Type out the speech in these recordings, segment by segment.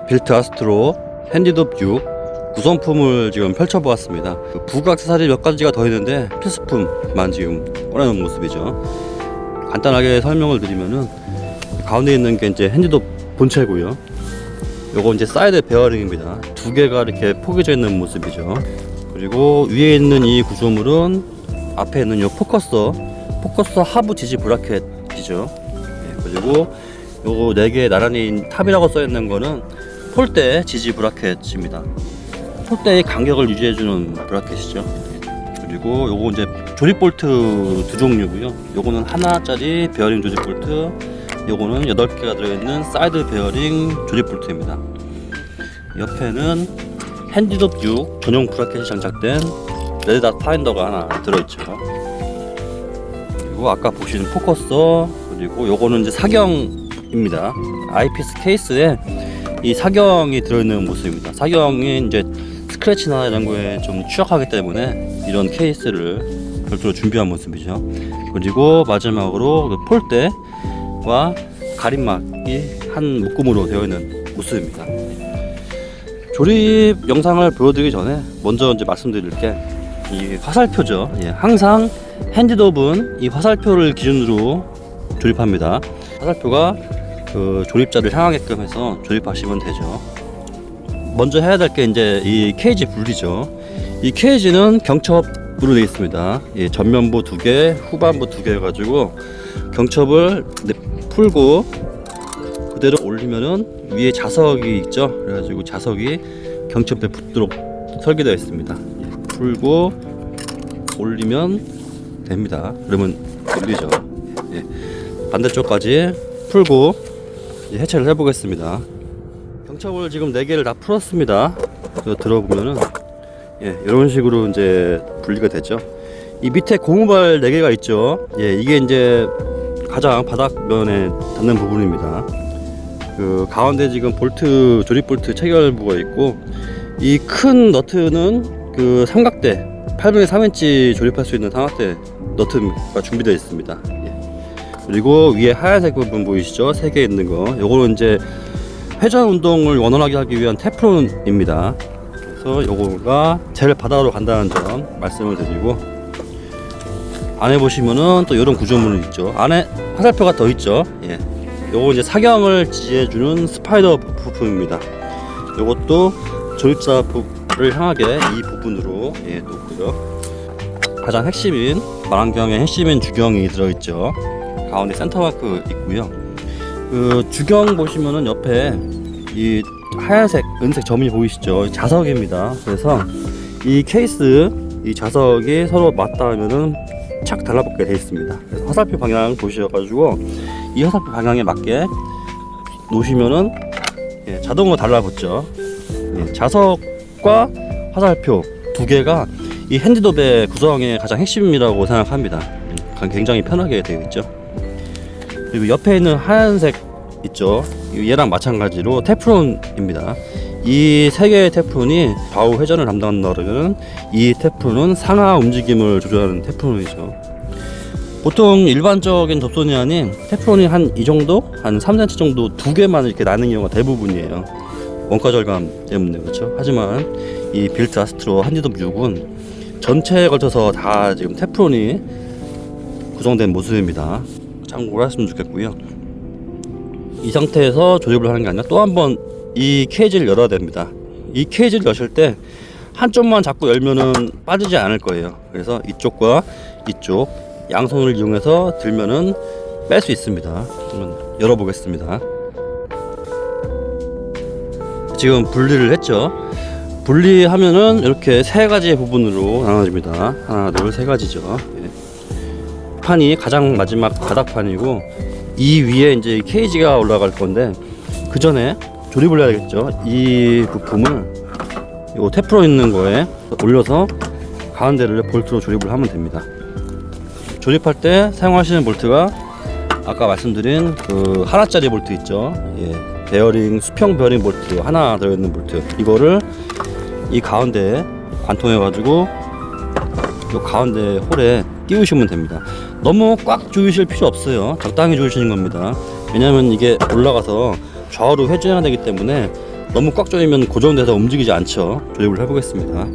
빌트 아스트로 핸디덥 6 구성품을 지금 펼쳐보았습니다. 부각 액세서리 몇 가지가 더 있는데 필수품만 지금 꺼내놓은 모습이죠. 간단하게 설명을 드리면은 가운데 있는 게 이제 핸디덥 본체고요. 요거 이제 사이드 베어링입니다. 두 개가 이렇게 포개져 있는 모습이죠. 그리고 위에 있는 이 구조물은 앞에 있는 요 포커서 하부 지지 브라켓이죠. 그리고 요거 4개 나란히 탑이라고 써있는 거는 폴대 지지 브라켓입니다. 폴대의 간격을 유지해주는 브라켓이죠. 그리고 요거 이제 조립 볼트 두 종류고요. 요거는 하나짜리 베어링 조립 볼트, 요거는 8개가 들어있는 사이드 베어링 조립 볼트입니다. 옆에는 핸디덥 6 전용 브라켓이 장착된 레드닷 파인더가 하나 들어있죠. 그리고 아까 보시는 포커서, 그리고 요거는 이제 사경입니다. 아이피스 케이스에 이 사경이 들어있는 모습입니다. 사경이 이제 스크래치나 이런 거에 좀 취약하기 때문에 이런 케이스를 별도로 준비한 모습이죠. 그리고 마지막으로 그 폴대와 가림막이 한 묶음으로 되어 있는 모습입니다. 조립 영상을 보여드리기 전에 먼저 이제 말씀드릴 게 이 화살표죠. 항상 핸디덥은 이 화살표를 기준으로 조립합니다. 화살표가 그 조립자를 향하게끔 해서 조립하시면 되죠. 먼저 해야 될 게 이제 이 케이지 분리죠. 이 케이지는 경첩으로 되어 있습니다. 전면부 2개, 후반부 2개 해가지고 경첩을 풀고 그대로 올리면은 위에 자석이 있죠. 그래가지고 자석이 경첩에 붙도록 설계되어 있습니다. 풀고 올리면 됩니다. 그러면 올리죠. 반대쪽까지 풀고 해체를 해보겠습니다. 경첩을 지금 4개를 다 풀었습니다. 들어보면은 이런 식으로 이제 분리가 되죠. 이 밑에 고무발 4개가 있죠. 이게 이제 가장 바닥면에 닿는 부분입니다. 그 가운데 지금 볼트 조립 볼트 체결부가 있고, 이 큰 너트는 그 삼각대 8분의 3인치 조립할 수 있는 삼각대 너트가 준비되어 있습니다. 그리고 위에 하얀색 부분 보이시죠? 3개 있는 거. 요거는 이제 회전 운동을 원활하게 하기 위한 테프론입니다. 그래서 요거가 제일 바닥으로 간다는 점 말씀을 드리고, 안에 보시면은 또 이런 구조물이 있죠. 안에 화살표가 더 있죠. 요거 이제 사경을 지지해주는 스파이더 부품입니다. 요것도 조립자를 향하게 이 부분으로 놓고요. 가장 핵심인 반환경의 핵심인 주경이 들어있죠. 가운데 센터마크 있고요. 그 주경 보시면은 옆에 이 하얀색, 은색 점이 보이시죠? 자석입니다. 그래서 이 케이스, 이 자석이 서로 맞닿으면은 착 달라붙게 되어 있습니다. 그래서 화살표 방향 보셔가지고 이 화살표 방향에 맞게 놓으시면은 자동으로 달라붙죠. 자석과 화살표 2개가 이 핸디덥의 구성의 가장 핵심이라고 생각합니다. 굉장히 편하게 되어 있죠. 그리고 옆에 있는 하얀색 있죠. 얘랑 마찬가지로 테프론입니다. 이 3개의 테프론이 좌우 회전을 담당한다면 이 테프론은 상하 움직임을 조절하는 테프론이죠. 보통 일반적인 접선이 아닌 테프론이 한 이 정도, 한 3cm 정도 2개만 이렇게 나는 경우가 대부분이에요. 원가 절감 때문에 그렇죠. 하지만 이 빌트 아스트로 핸디덥 6은 전체에 걸쳐서 다 지금 테프론이 구성된 모습입니다. 참고를 하시면 좋겠고요. 이 상태에서 조립을 하는 게 아니라 또 한 번 이 케이지를 열어야 됩니다. 이 케이지를 여실 때 한쪽만 잡고 열면은 빠지지 않을 거예요. 그래서 이쪽과 이쪽 양손을 이용해서 들면은 뺄 수 있습니다. 그러면 열어보겠습니다. 지금 분리를 했죠. 분리하면은 이렇게 3가지의 부분으로 나눠집니다. 하나, 둘, 3가지죠. 판이 가장 마지막 바닥판이고, 이 위에 이제 케이지가 올라갈 건데 그 전에 조립을 해야겠죠. 이 부품을 요 테프론 있는 거에 올려서 가운데를 볼트로 조립을 하면 됩니다. 조립할 때 사용하시는 볼트가 아까 말씀드린 그 하나짜리 볼트 있죠. 베어링 수평 베어링 볼트 하나 들어있는 볼트, 이거를 이 가운데 관통해 가지고 요 가운데 홀에 끼우시면 됩니다. 너무 꽉 조이실 필요 없어요. 적당히 조이시는 겁니다. 왜냐면 이게 올라가서 좌우로 회전해야 되기 때문에 너무 꽉 조이면 고정돼서 움직이지 않죠. 조립을 해보겠습니다.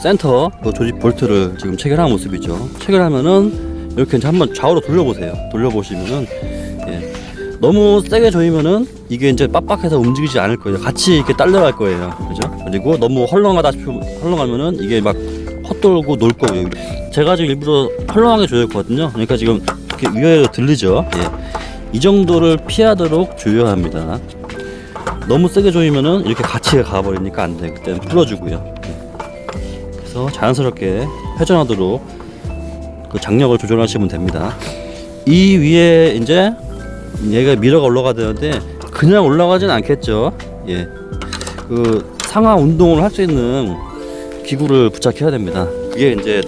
센터 그 조립 볼트를 지금 체결한 모습이죠. 체결하면은 이렇게 이제 한번 좌우로 돌려보세요. 돌려보시면은 예, 너무 세게 조이면은 이게 이제 빡빡해서 움직이지 않을 거예요. 같이 이렇게 딸려갈 거예요. 그죠? 그리고 너무 헐렁하면은 이게 막 헛돌고 놀 거고요. 제가 지금 일부러 헐렁하게 조였거든요. 그러니까 지금 이렇게 위아래로 들리죠. 예. 이 정도를 피하도록 조여야 합니다. 너무 세게 조이면은 이렇게 같이 가버리니까 안 돼. 그때는 풀어주고요. 예. 그래서 자연스럽게 회전하도록 그 장력을 조절하시면 됩니다. 이 위에 이제 얘가 미러가 올라가야 되는데 그냥 올라가진 않겠죠. 예. 그 상하 운동을 할 수 있는 기구를 부착해야 됩니다. 이게 이제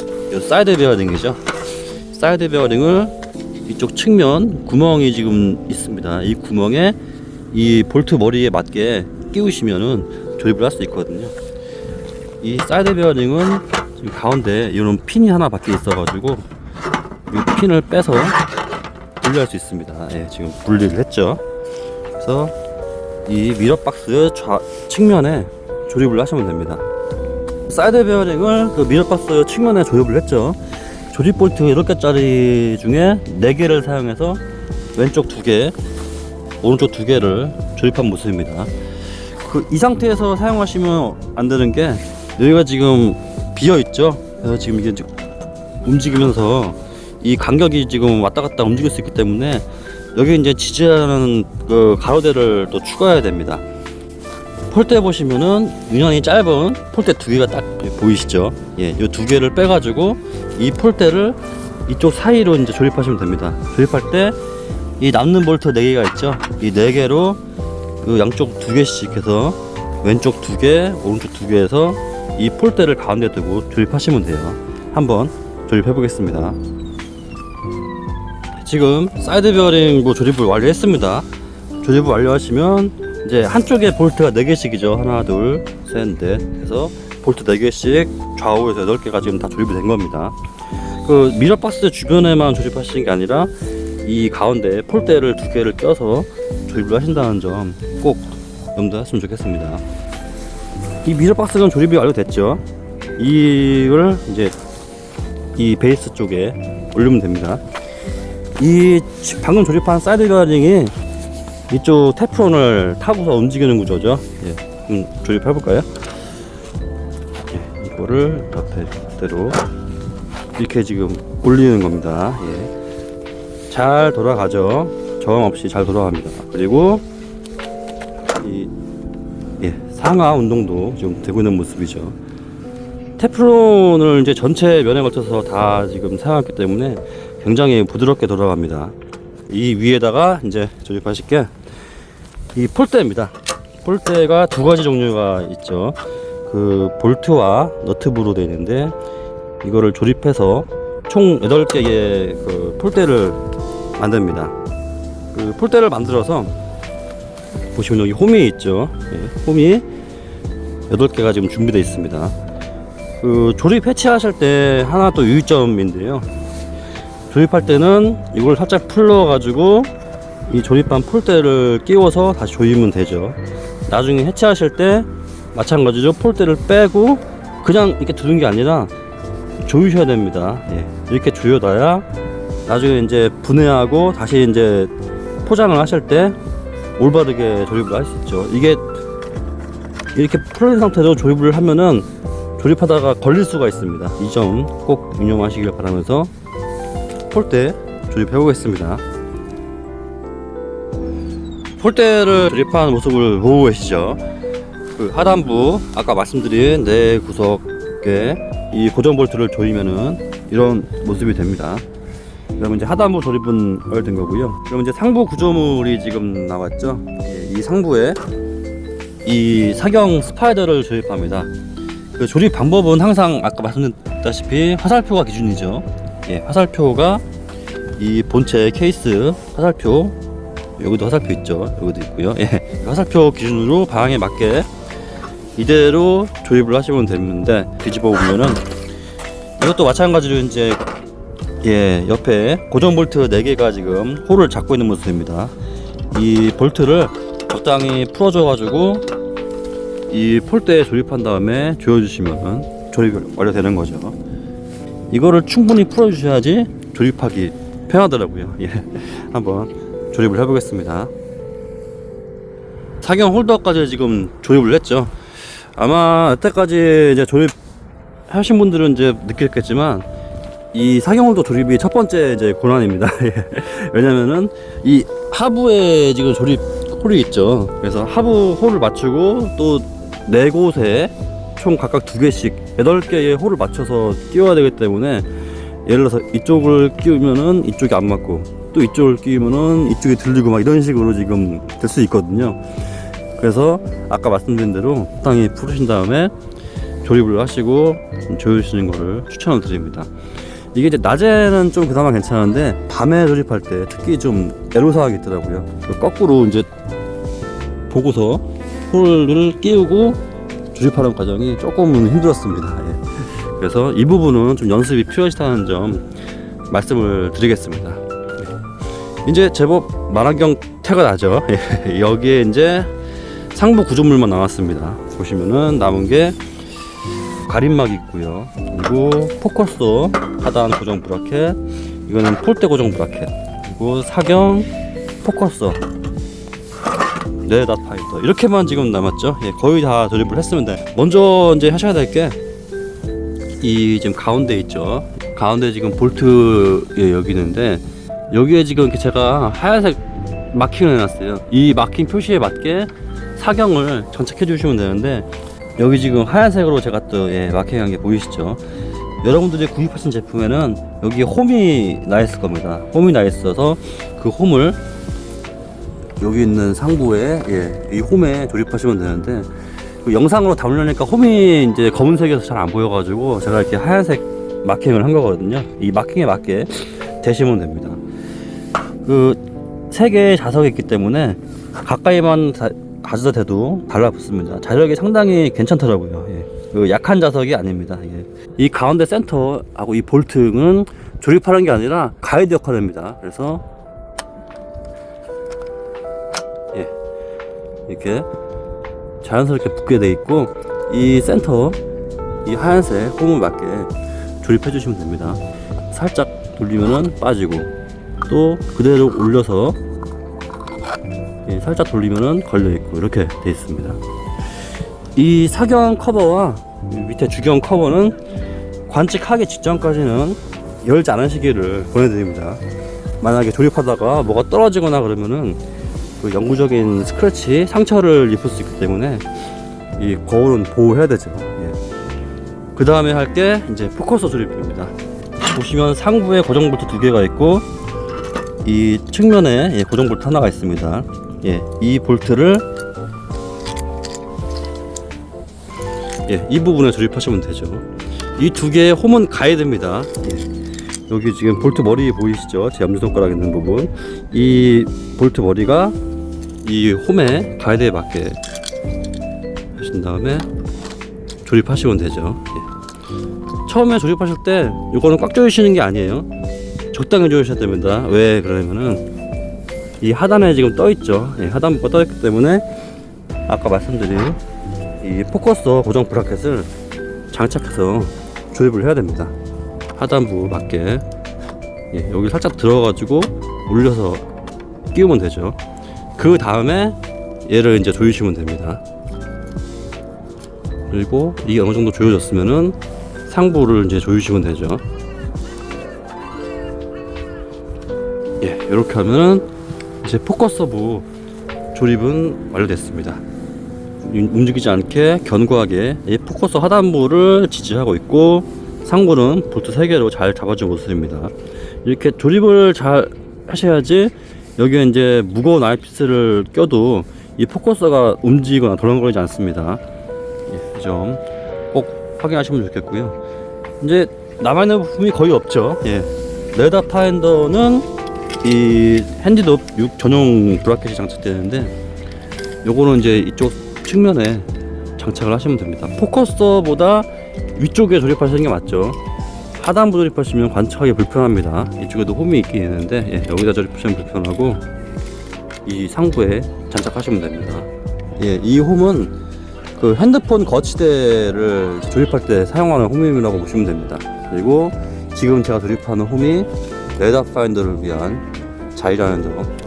사이드 베어링이죠. 사이드 베어링을 이쪽 측면 구멍이 지금 있습니다. 이 구멍에 이 볼트 머리에 맞게 끼우시면은 조립을 할 수 있거든요. 이 사이드 베어링은 지금 가운데 이런 핀이 하나 밖에 있어가지고 이 핀을 빼서 분리할 수 있습니다. 예, 지금 분리를 했죠. 그래서 이 미러 박스 측면에 조립을 하시면 됩니다. 사이드 베어링을 그 미러 박스 측면에 조립을 했죠. 조립 볼트 8개짜리 중에 4개를 사용해서 왼쪽 2개, 오른쪽 2개를 조립한 모습입니다. 이 상태에서 사용하시면 안 되는 게 여기가 지금 비어 있죠. 그래서 지금 이게 움직이면서 이 간격이 지금 왔다 갔다 움직일 수 있기 때문에 여기 이제 지지하는 그 가로대를 또 추가해야 됩니다. 폴대 보시면은 유난히 짧은 폴대 2개가 딱 보이시죠? 예, 이 2개를 빼가지고 이 폴대를 이쪽 사이로 이제 조립하시면 됩니다. 조립할 때 이 남는 볼트 4개가 있죠? 이 4개로 그 양쪽 2개씩 해서 왼쪽 2개, 오른쪽 2개에서 이 폴대를 가운데 두고 조립하시면 돼요. 한번 조립해 보겠습니다. 지금 사이드 베어링 조립을 완료했습니다. 조립을 완료하시면 이제 한쪽에 볼트가 4개씩이죠. 하나, 둘, 셋, 넷 해서 볼트 4개씩 좌우에서 8개가 지금 다 조립이 된 겁니다. 그 미러 박스 주변에만 조립하시는 게 아니라 이 가운데 폴대를 2개를 껴서 조립을 하신다는 점 꼭 염두하시면 좋겠습니다. 이 미러 박스는 조립이 완료됐죠. 이걸 이제 이 베이스 쪽에 올리면 됩니다. 이 방금 조립한 사이드 베어링이 이쪽 테프론을 타고서 움직이는 구조죠. 예, 조립해 볼까요? 예, 이거를 앞에 그대로 이렇게 지금 올리는 겁니다. 예. 잘 돌아가죠. 저항 없이 잘 돌아갑니다. 그리고 이 상하 운동도 지금 되고 있는 모습이죠. 테프론을 이제 전체 면에 걸쳐서 다 지금 사용했기 때문에 굉장히 부드럽게 돌아갑니다. 이 위에다가 이제 조립하실 게 이 폴대입니다. 폴대가 2가지 종류가 있죠. 그 볼트와 너트부로 되어 있는데 이거를 조립해서 총 8개의 그 폴대를 만듭니다. 그 폴대를 만들어서 보시면 여기 홈이 있죠. 예, 홈이 8개가 지금 준비되어 있습니다. 그 조립 해체하실 때 하나 또 유의점인데요. 조립할 때는 이걸 살짝 풀러 가지고 이 조립한 폴대를 끼워서 다시 조이면 되죠. 나중에 해체하실 때 마찬가지로 폴대를 빼고 그냥 이렇게 두는 게 아니라 조이셔야 됩니다. 예, 이렇게 조여놔야 나중에 이제 분해하고 다시 이제 포장을 하실 때 올바르게 조립을 할 수 있죠. 이게 이렇게 풀린 상태로 조립을 하면은 조립하다가 걸릴 수가 있습니다. 이 점 꼭 유념하시길 바라면서 폴대 조립해 보겠습니다. 폴대를 조립한 모습을 보고 계시죠. 그 하단부 아까 말씀드린 4구석에 이 고정 볼트를 조이면은 이런 모습이 됩니다. 그러면 이제 하단부 조립은 완료된 거고요. 그럼 이제 상부 구조물이 지금 나왔죠. 이 상부에 이 사경 스파이더를 조립합니다. 그 조립 방법은 항상 아까 말씀드렸다시피 화살표가 기준이죠. 예, 화살표가 이 본체 케이스 화살표, 여기도 화살표 있죠. 여기도 있고요. 예, 화살표 기준으로 방향에 맞게 이대로 조립을 하시면 되는데 뒤집어 보면은 이것도 마찬가지로 이제 옆에 고정 볼트 4개가 지금 홀을 잡고 있는 모습입니다. 이 볼트를 적당히 풀어줘가지고 이 폴대에 조립한 다음에 조여주시면 조립이 완료되는 거죠. 이거를 충분히 풀어주셔야지 조립하기 편하더라고요. 예, 한번 조립을 해보겠습니다. 사경 홀더까지 지금 조립을 했죠. 아마 여태까지 이제 조립하신 분들은 이제 느꼈겠지만 이 사경 홀더 조립이 첫 번째 이제 고난입니다. 왜냐면은 이 하부에 지금 조립 홀이 있죠. 그래서 하부 홀을 맞추고 또 4곳에 총 각각 2개씩 8개의 홀을 맞춰서 끼워야 되기 때문에, 예를 들어서 이쪽을 끼우면은 이쪽이 안 맞고 또 이쪽을 끼우면은 이쪽이 들리고 막 이런 식으로 지금 될 수 있거든요. 그래서 아까 말씀드린 대로 적당히 풀으신 다음에 조립을 하시고 조여주시는 거를 추천을 드립니다. 이게 이제 낮에는 좀 그나마 괜찮은데 밤에 조립할 때 특히 좀 애로사항이 있더라고요. 거꾸로 이제 보고서 홀을 끼우고 조립하는 과정이 조금은 힘들었습니다. 예. 그래서 이 부분은 좀 연습이 필요하다는 점 말씀을 드리겠습니다. 예. 이제 제법 만화경 태가 나죠. 예. 여기에 이제 상부 구조물만 나왔습니다. 보시면은 남은 게 가림막 있고요. 그리고 포커서 하단 고정 브라켓, 이거는 폴대 고정 브라켓, 그리고 사경 포커서, 레다 파이터, 이렇게만 지금 남았죠. 예, 거의 다 조립을 했으면 돼. 먼저 이제 하셔야 될 게 이 지금 가운데 있죠. 가운데 지금 볼트 여기 있는데, 여기에 지금 이렇게 제가 하얀색 마킹을 해놨어요. 이 마킹 표시에 맞게 사경을 장착해 주시면 되는데, 여기 지금 하얀색으로 제가 또 마킹한 게 보이시죠? 여러분들이 구입하신 제품에는 여기 홈이 나 있을 겁니다. 홈이 나 있어서 그 홈을 여기 있는 상부에 이 홈에 조립하시면 되는데, 그 영상으로 담으려니까 홈이 이제 검은색이어서 잘 안 보여가지고 제가 이렇게 하얀색 마킹을 한 거거든요. 이 마킹에 맞게 대시면 됩니다. 그 3개의 자석이 있기 때문에 가까이만 가져다 대도 달라붙습니다. 자력이 상당히 괜찮더라고요. 예. 그 약한 자석이 아닙니다. 예. 이 가운데 센터하고 이 볼트는 조립하는 게 아니라 가이드 역할을 합니다. 그래서 이렇게 자연스럽게 붙게 돼 있고, 이 센터, 이 하얀색 홈을 맞게 조립해 주시면 됩니다. 살짝 돌리면은 빠지고, 또 그대로 올려서 살짝 돌리면은 걸려 있고, 이렇게 돼 있습니다. 이 사경 커버와 밑에 주경 커버는 관측하기 직전까지는 열지 않으시기를 보내드립니다. 만약에 조립하다가 뭐가 떨어지거나 그러면은 그 영구적인 스크래치, 상처를 입을 수 있기 때문에 이 거울은 보호해야 되죠. 그 다음에 할 게 이제 포커서 조립입니다. 보시면 상부에 고정 볼트 2개가 있고, 이 측면에 고정 볼트 하나가 있습니다. 이 볼트를 이 부분에 조립하시면 되죠. 이 2개의 홈은 가이드입니다. 여기 지금 볼트 머리 보이시죠? 제 엄지손가락 있는 부분, 이 볼트 머리가 이 홈에 가이드에 맞게 하신 다음에 조립하시면 되죠. 처음에 조립하실 때 이거는 꽉 조이시는 게 아니에요. 적당히 조이셔야 됩니다. 왜 그러냐면은 이 하단에 지금 떠 있죠. 하단부가 떠 있기 때문에 아까 말씀드린 이 포커서 고정 브라켓을 장착해서 조립을 해야 됩니다. 하단부 맞게 여기 살짝 들어가지고 올려서 끼우면 되죠. 그 다음에 얘를 이제 조이시면 됩니다. 그리고 이게 어느 정도 조여졌으면은 상부를 이제 조이시면 되죠. 이렇게 하면은 이제 포커서부 조립은 완료됐습니다. 움직이지 않게 견고하게 이 포커서 하단부를 지지하고 있고, 상부는 볼트 3개로 잘 잡아준 모습입니다. 이렇게 조립을 잘 하셔야지 여기에 이제 무거운 아이피스를 껴도 이 포커서가 움직이거나 덜렁거리지 않습니다. 이 점 꼭 확인하시면 좋겠고요. 이제 남아있는 부품이 거의 없죠. 레다 파인더는 이 핸디롭 6 전용 브라켓이 장착되는데, 요거는 이제 이쪽 측면에 장착을 하시면 됩니다. 포커서보다 위쪽에 조립하시는 게 맞죠. 하단부 조립하시면 관측하기 불편합니다. 이쪽에도 홈이 있긴 있는데 여기다 조립하시면 불편하고, 이 상부에 장착하시면 됩니다. 예, 이 홈은 그 핸드폰 거치대를 조립할 때 사용하는 홈이라고 보시면 됩니다. 그리고 지금 제가 조립하는 홈이 레다 파인더를 위한 자이라는 점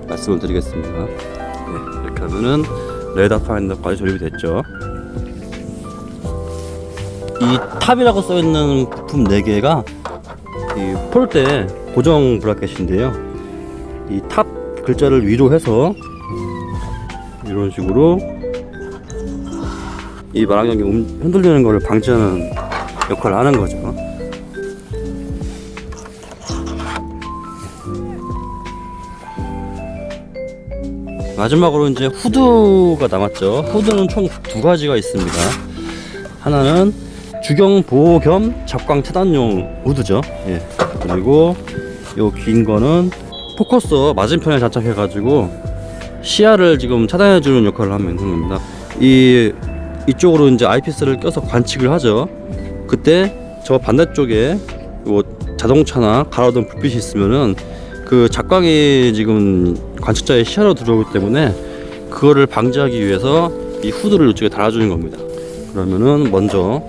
말씀을 드리겠습니다. 예, 이렇게 하면은 레다 파인더까지 조립이 됐죠. 이 탑이라고 써있는 부품 4개가 이 폴대 고정 브라켓인데요. 이 탑 글자를 위로 해서 이런 식으로 이 마랑경이 흔들리는 것을 방지하는 역할을 하는 거죠. 마지막으로 이제 후드가 남았죠. 후드는 총 2가지가 있습니다. 하나는 주경 보호 겸 잡광 차단용 후드죠. 예. 그리고 요 긴 거는 포커서 맞은편에 장착해 가지고 시야를 지금 차단해 주는 역할을 하면 되는 겁니다. 이쪽으로 이제 아이피스를 껴서 관측을 하죠. 그때 저 반대쪽에 뭐 자동차나 가로등 불빛이 있으면은 그 작광이 지금 관측자의 시야로 들어오기 때문에 그거를 방지하기 위해서 이 후드를 이쪽에 달아주는 겁니다. 그러면은 먼저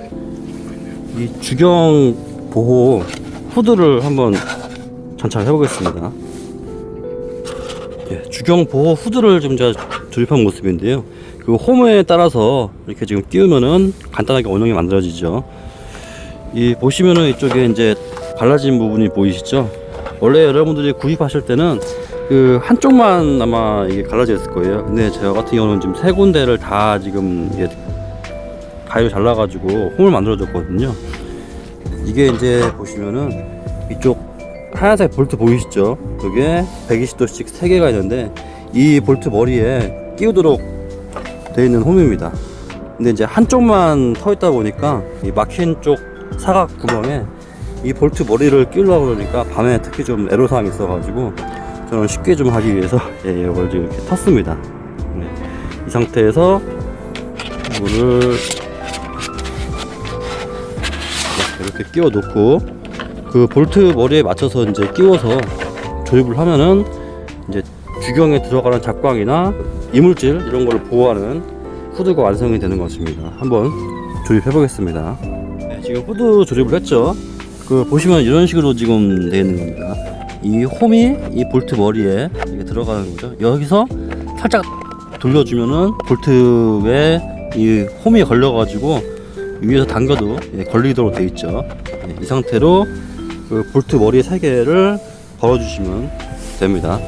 이 주경 보호 후드를 한번 장착해 보겠습니다. 예, 주경 보호 후드를 지금 제가 조립한 모습인데요. 그 홈에 따라서 이렇게 지금 끼우면은 간단하게 원형이 만들어지죠. 이 보시면은 이쪽에 이제 갈라진 부분이 보이시죠? 원래 여러분들이 구입하실 때는 그 한쪽만 아마 이게 갈라져 있을 거예요. 근데 제가 같은 경우는 지금 3군데를 다 지금 이게 가위로 잘라가지고 홈을 만들어줬거든요. 이게 이제 보시면은 이쪽 하얀색 볼트 보이시죠? 이게 120도씩 3개가 있는데 이 볼트 머리에 끼우도록 되어 있는 홈입니다. 근데 이제 한쪽만 터 있다 보니까 이 막힌 쪽 사각 구멍에 이 볼트 머리를 끼우려고 그러니까 밤에 특히 좀 애로사항이 있어가지고 저는 쉽게 좀 하기 위해서 이걸 지금 이렇게 텄습니다. 네. 이 상태에서 이거를 이렇게 끼워 놓고 그 볼트 머리에 맞춰서 이제 끼워서 조립을 하면은 이제 주경에 들어가는 작광이나 이물질 이런 걸 보호하는 후드가 완성이 되는 것입니다. 한번 조립해 보겠습니다. 네, 지금 후드 조립을 했죠. 그 보시면 이런 식으로 지금 되어 있는 겁니다. 이 홈이 이 볼트 머리에 이게 들어가는 거죠. 여기서 살짝 돌려주면은 볼트에 이 홈이 걸려가지고 위에서 당겨도 걸리도록 되어 있죠. 이 상태로 그 볼트 머리 3개를 걸어주시면 됩니다.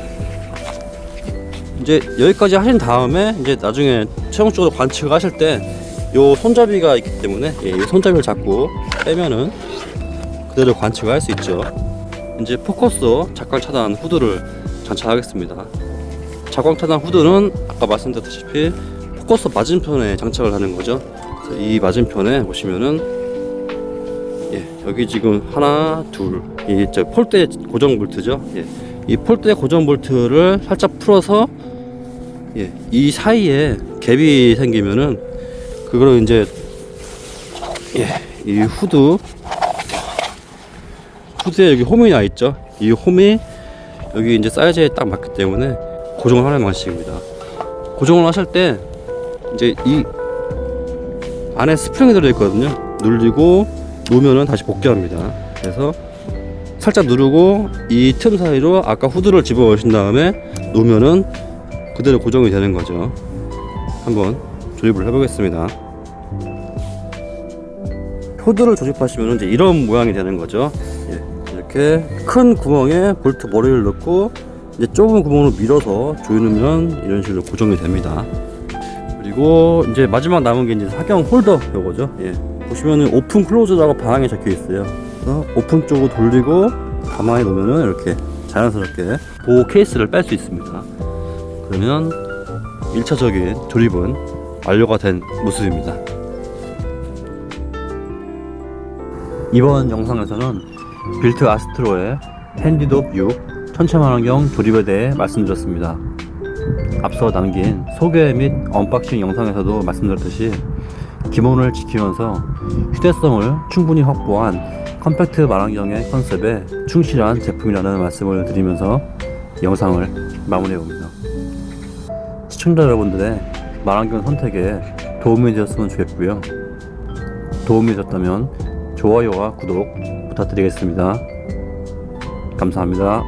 이제 여기까지 하신 다음에 이제 나중에 최종적으로 관측을 하실 때 요 손잡이가 있기 때문에 이 손잡이를 잡고 빼면은 그대로 관측을 할 수 있죠. 이제 포커서 작광 차단 후드를 장착하겠습니다. 작광 차단 후드는 아까 말씀드렸다시피 포커서 맞은편에 장착을 하는 거죠. 이 맞은편에 보시면은 여기 지금 하나, 둘, 이 폴대 고정 볼트죠. 이 폴대 고정 볼트를 살짝 풀어서 이 사이에 갭이 생기면은 그거를 이제 이 후드에 여기 홈이 나 있죠. 이 홈이 여기 이제 사이즈에 딱 맞기 때문에 고정을 하는 방식입니다. 고정을 하실 때 이제 이 안에 스프링이 들어 있거든요. 눌리고 놓으면은 다시 복귀합니다. 그래서 살짝 누르고 이 틈 사이로 아까 후드를 집어 넣으신 다음에 놓으면은 그대로 고정이 되는 거죠. 한번 조립을 해보겠습니다. 후드를 조립하시면 이제 이런 모양이 되는 거죠. 이렇게 큰 구멍에 볼트 머리를 넣고 이제 좁은 구멍으로 밀어서 조이면 이런 식으로 고정이 됩니다. 그리고 이제 마지막 남은 게 이제 사경 홀더 요거죠. 보시면은 오픈 클로즈라고 방향에 적혀 있어요. 그래서 오픈 쪽으로 돌리고 가만히 놓으면은 이렇게 자연스럽게 보호 케이스를 뺄 수 있습니다. 그러면 1차적인 조립은 완료가 된 모습입니다. 이번 영상에서는 빌트 아스트로의 핸디톱 6 천체만원경 조립에 대해 말씀드렸습니다. 앞서 남긴 소개 및 언박싱 영상에서도 말씀드렸듯이 기본을 지키면서 휴대성을 충분히 확보한 컴팩트 만원경의 컨셉에 충실한 제품이라는 말씀을 드리면서 영상을 마무리해 봅니다. 시청자 여러분들의 말안경 선택에 도움이 되었으면 좋겠고요. 도움이 되셨다면 좋아요와 구독 부탁드리겠습니다. 감사합니다.